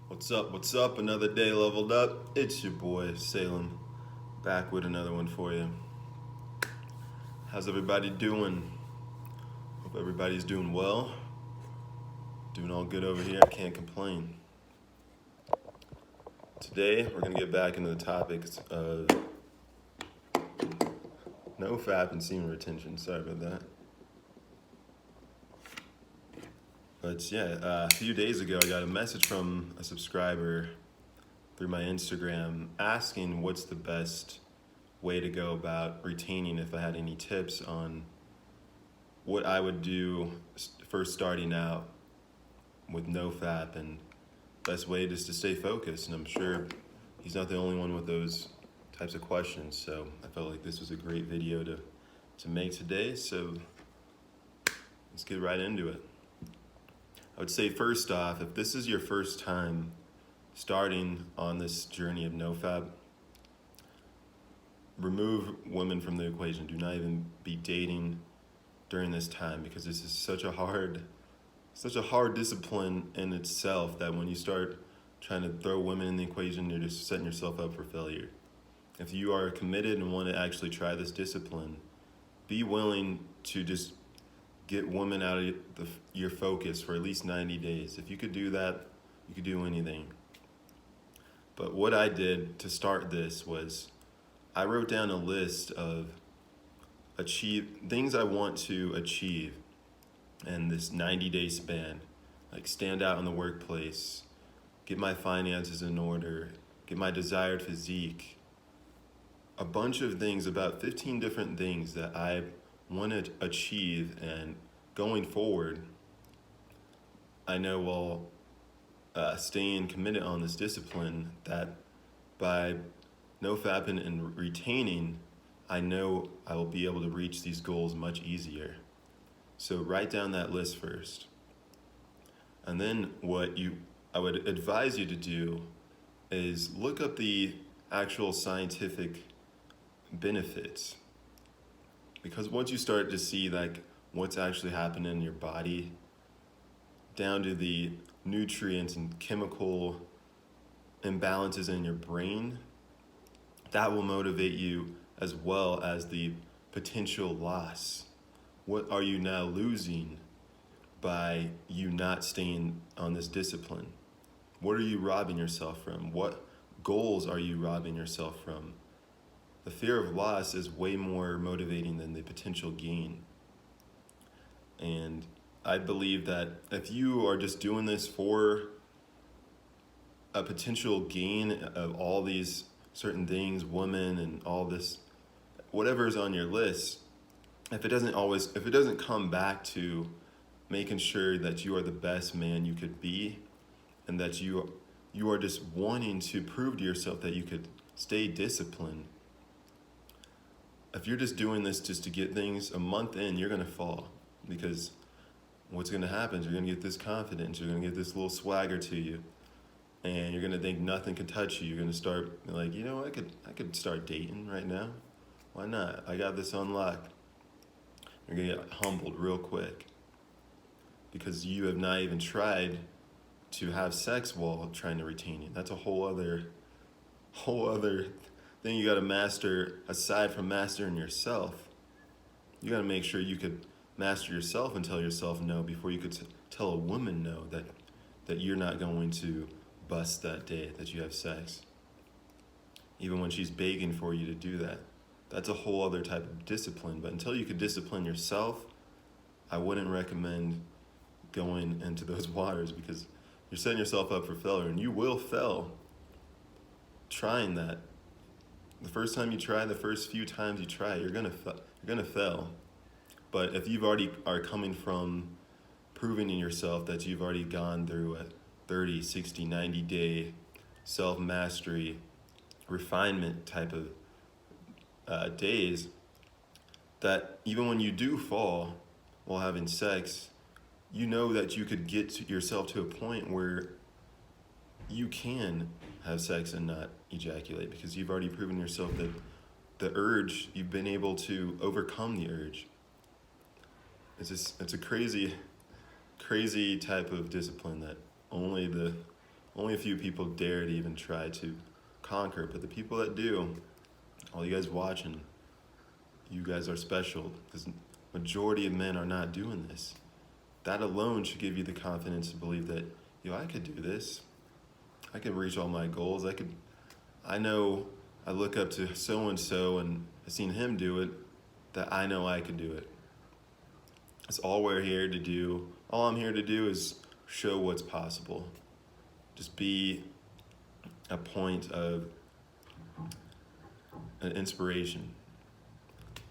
What's up? What's up? Another day leveled up. It's your boy Salem, back with another one for you. How's everybody doing? Hope everybody's doing well. Doing all good over here. I can't complain. Today we're gonna get back into the topics of NoFap and semen retention. Sorry about that. But yeah, a few days ago I got a message from a subscriber through my Instagram asking what's the best way to go about retaining, if I had any tips on what I would do first starting out with NoFap, and best way just to stay focused. And I'm sure he's not the only one with those types of questions, so I felt like this was a great video to make today, so let's get right into it. I would say first off, if this is your first time starting on this journey of NoFap, remove women from the equation. Do not even be dating during this time, because this is such a hard discipline in itself that when you start trying to throw women in the equation, you're just setting yourself up for failure. If you are committed and want to actually try this discipline, be willing to just get women out of your focus for at least 90 days. If you could do that, you could do anything. But what I did to start this was I wrote down a list of things I want to achieve in this 90-day span. Like stand out in the workplace, get my finances in order, get my desired physique. A bunch of things, about 15 different things that I want to achieve, and going forward, I know while staying committed on this discipline, that by NoFapping and retaining, I know I will be able to reach these goals much easier. So write down that list first. And then I would advise you to do is look up the actual scientific benefits. Because once you start to see like what's actually happening in your body, down to the nutrients and chemical imbalances in your brain, that will motivate you, as well as the potential loss. What are you now losing by you not staying on this discipline? What are you robbing yourself from? What goals are you robbing yourself from? The fear of loss is way more motivating than the potential gain. And I believe that if you are just doing this for a potential gain of all these certain things, women and all this, whatever is on your list, if it doesn't come back to making sure that you are the best man you could be, and that you are just wanting to prove to yourself that you could stay disciplined, if you're just doing this just to get things, a month in, you're going to fall. Because what's going to happen is you're going to get this confidence, you're going to get this little swagger to you, and you're going to think nothing can touch you. You're going to start like, I could start dating right now. Why not? I got this on lock. You're going to get humbled real quick, because you have not even tried to have sex while trying to retain it. That's a whole other thing you got to master. Aside from mastering yourself, you got to make sure you could master yourself and tell yourself no before you could tell a woman no, that you're not going to bust that day that you have sex, even when she's begging for you to do that. That's a whole other type of discipline. But until you could discipline yourself, I wouldn't recommend going into those waters, because you're setting yourself up for failure, and you will fail trying that. The first time you try, the first few times you try, you're gonna fail. But if you've already are coming from proving in yourself that you've already gone through a 30, 60, 90-day self-mastery, refinement type of days, that even when you do fall while having sex, you know that you could get yourself to a point where you can have sex and not ejaculate, because you've already proven yourself that the urge, you've been able to overcome the urge. It's a crazy type of discipline that only only a few people dare to even try to conquer it. But the people that do, all you guys watching, you guys are special, because majority of men are not doing this. That alone should give you the confidence to believe that, I could do this. I could reach all my goals. I know I look up to so-and-so and I've seen him do it, that I know I could do it. That's all we're here to do. All I'm here to do is show what's possible. Just be a point of an inspiration.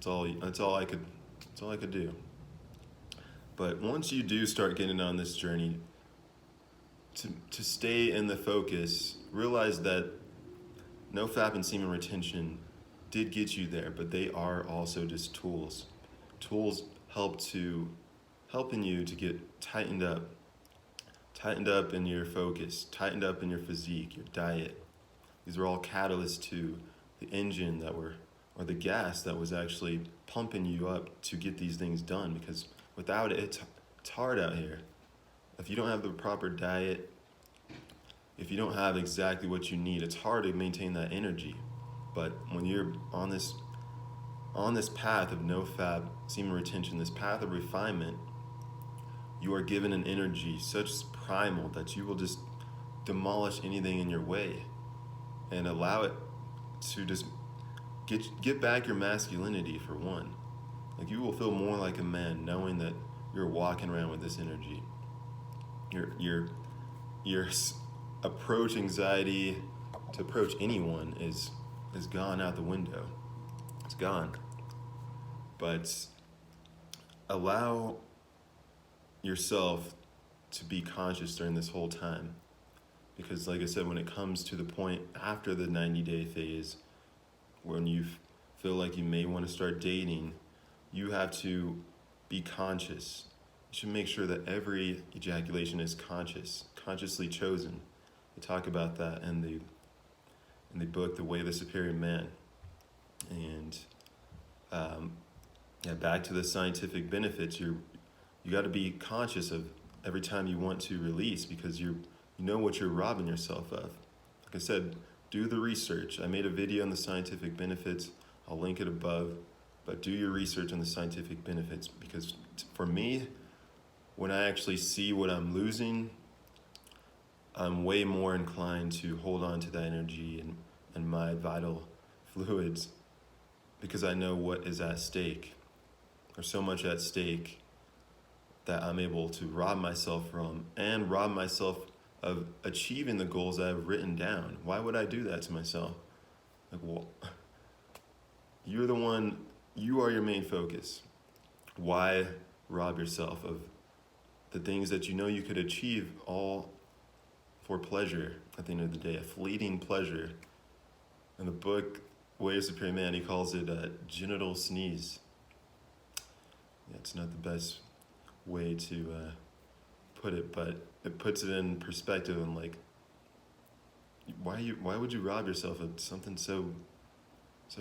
That's all I could do. But once you do start getting on this journey, to stay in the focus, realize that NoFap and semen retention did get you there, but they are also just tools. Tools helping you to get tightened up in your focus, tightened up in your physique, your diet. These are all catalysts to the engine or the gas that was actually pumping you up to get these things done, because without it, it's hard out here. If you don't have the proper diet, if you don't have exactly what you need, it's hard to maintain that energy. But when you're on this path of NoFap, semen retention, this path of refinement, you are given an energy such primal that you will just demolish anything in your way and allow it to just get back your masculinity, for one. Like, you will feel more like a man knowing that you're walking around with this energy. Your approach anxiety to approach anyone is gone out the window. It's gone. But allow yourself to be conscious during this whole time. Because like I said, when it comes to the point after the 90-day phase, when you feel like you may want to start dating, you have to be conscious. You should make sure that every ejaculation is consciously chosen. We talk about that in the book, The Way of the Superior Man. And back to the scientific benefits, you got to be conscious of every time you want to release, because you know what you're robbing yourself of. Like I said, do the research. I made a video on the scientific benefits. I'll link it above. But do your research on the scientific benefits, because for me, when I actually see what I'm losing, I'm way more inclined to hold on to that energy and my vital fluids, because I know what is at stake. There's so much at stake that I'm able to rob myself from, and rob myself of achieving the goals that I've written down. Why would I do that to myself? Like, well, you're the one, you are your main focus. Why rob yourself of the things that you know you could achieve, all for pleasure at the end of the day, a fleeting pleasure? In the book, Way of Superior Man, he calls it a genital sneeze. Yeah, it's not the best way to put it, but it puts it in perspective. And like, why would you rob yourself of something so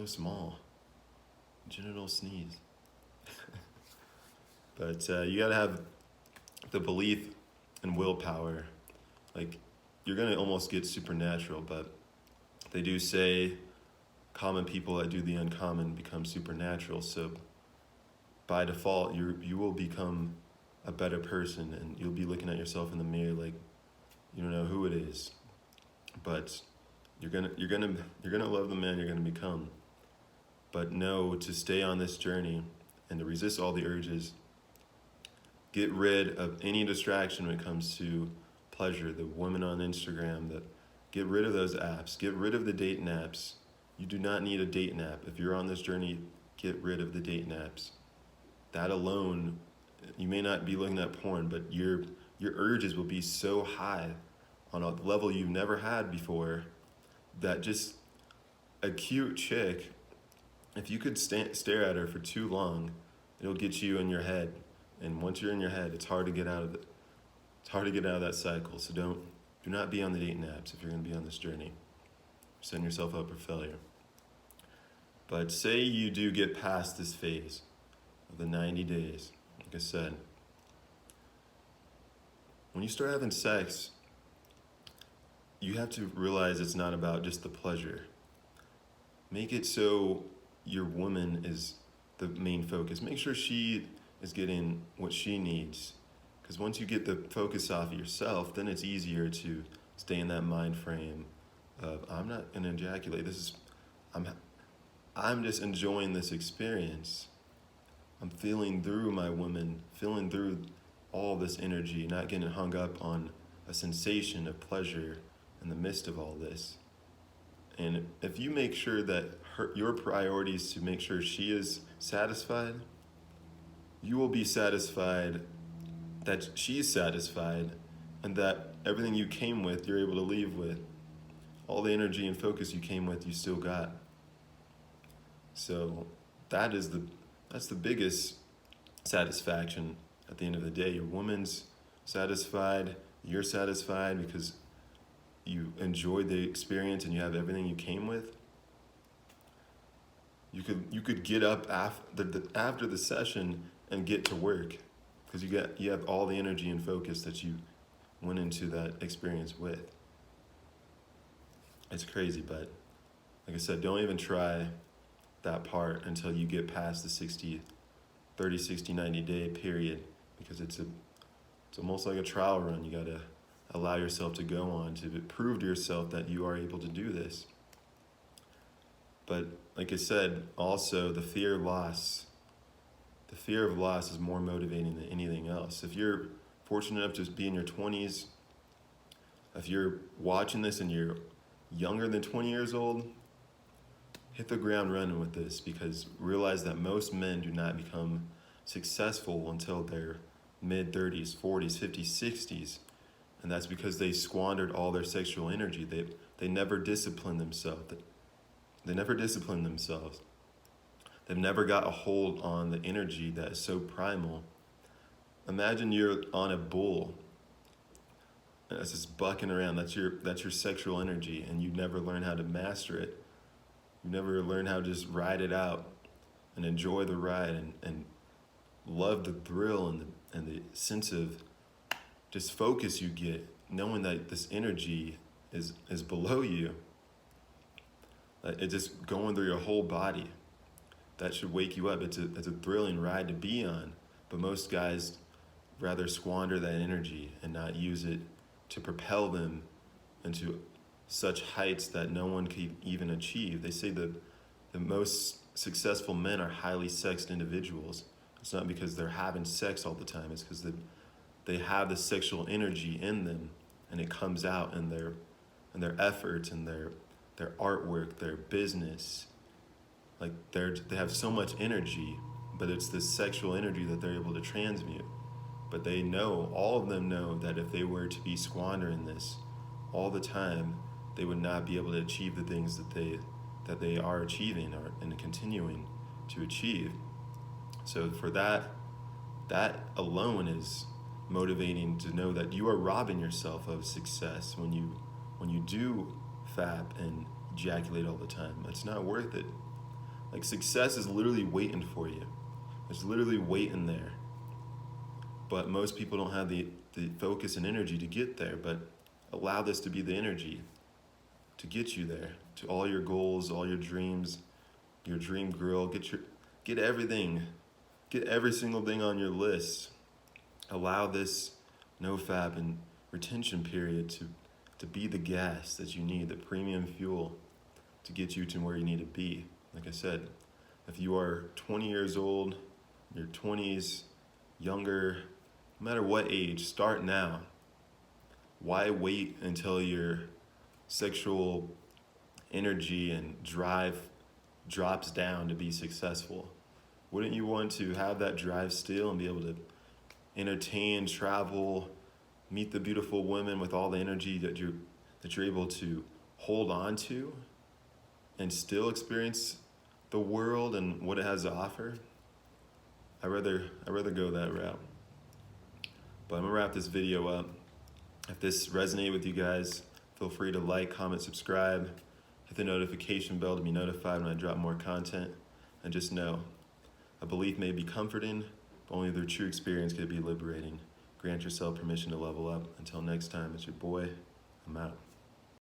small? Genital sneeze. But you gotta have the belief and willpower. Like, you're gonna almost get supernatural, but they do say common people that do the uncommon become supernatural. So by default, you will become a better person, and you'll be looking at yourself in the mirror like you don't know who it is, but you're gonna love the man you're gonna become. But know to stay on this journey and to resist all the urges. Get rid of any distraction when it comes to pleasure. The women on Instagram, get rid of those apps. Get rid of the dating apps. You do not need a dating app. If you're on this journey, get rid of the dating apps. That alone, you may not be looking at porn, but your urges will be so high on a level you've never had before, that just a cute chick, if you could stare at her for too long, it'll get you in your head. And once you're in your head, it's hard to get out of it. It's hard to get out of that cycle. So do not be on the dating apps if you're going to be on this journey. Setting yourself up for failure. But say you do get past this phase of the 90 days, like I said, when you start having sex, you have to realize it's not about just the pleasure. Make it so your woman is the main focus. Make sure she is getting what she needs. Because once you get the focus off of yourself, then it's easier to stay in that mind frame of, I'm not gonna ejaculate. I'm just enjoying this experience. I'm feeling through my woman, feeling through all this energy, not getting hung up on a sensation of pleasure in the midst of all this. And if you make sure that your priority is to make sure she is satisfied, you will be satisfied that she's satisfied, and that everything you came with, you're able to leave with. All the energy and focus you came with, you still got. So that's the biggest satisfaction at the end of the day. Your woman's satisfied, you're satisfied because you enjoyed the experience and you have everything you came with. You could get up after the session and get to work because you have all the energy and focus that you went into that experience with. It's crazy, but like I said, don't even try that part until you get past the 30, 60, 90 day period, because it's almost like a trial run. You gotta allow yourself to go on to prove to yourself that you are able to do this. But like I said, also the fear of loss is more motivating than anything else. If you're fortunate enough to be in your 20s, if you're watching this and you're younger than 20 years old, hit the ground running with this, because realize that most men do not become successful until their mid-30s, 40s, 50s, 60s. And that's because they squandered all their sexual energy. They never disciplined themselves. They never disciplined themselves. They've never got a hold on the energy that is so primal. Imagine you're on a bull that's just bucking around. That's your sexual energy, and you never learn how to master it. You never learn how to just ride it out and enjoy the ride and love the thrill and the sense of just focus you get, knowing that this energy is below you. It's just going through your whole body. That should wake you up. It's a thrilling ride to be on, but most guys rather squander that energy and not use it to propel them into such heights that no one can even achieve. They say the most successful men are highly sexed individuals. It's not because they're having sex all the time. It's because they have the sexual energy in them, and it comes out in their efforts and their artwork, their business. Like they have so much energy, but it's this sexual energy that they're able to transmute. But they know, all of them know, that if they were to be squandering this all the time, they would not be able to achieve the things that they are achieving and continuing to achieve. So for that alone is motivating, to know that you are robbing yourself of success when you do fap and ejaculate all the time. It's not worth it. Like, success is literally waiting for you. It's literally waiting there. But most people don't have the focus and energy to get there. But allow this to be the energy to get you there, to all your goals, all your dreams, your dream girl. Get everything. Get every single thing on your list. Allow this NoFap and retention period to be the gas that you need, the premium fuel to get you to where you need to be. Like I said, if you are 20 years old, your 20s, younger, no matter what age, start now. Why wait until your sexual energy and drive drops down to be successful? Wouldn't you want to have that drive still and be able to entertain, travel, meet the beautiful women with all the energy that you're able to hold on to, and still experience the world and what it has to offer? I'd rather go that route. But I'm gonna wrap this video up. If this resonated with you guys, feel free to like, comment, subscribe, hit the notification bell to be notified when I drop more content. And just know, a belief may be comforting, but only through true experience can it be liberating. Grant yourself permission to level up. Until next time, it's your boy. I'm out.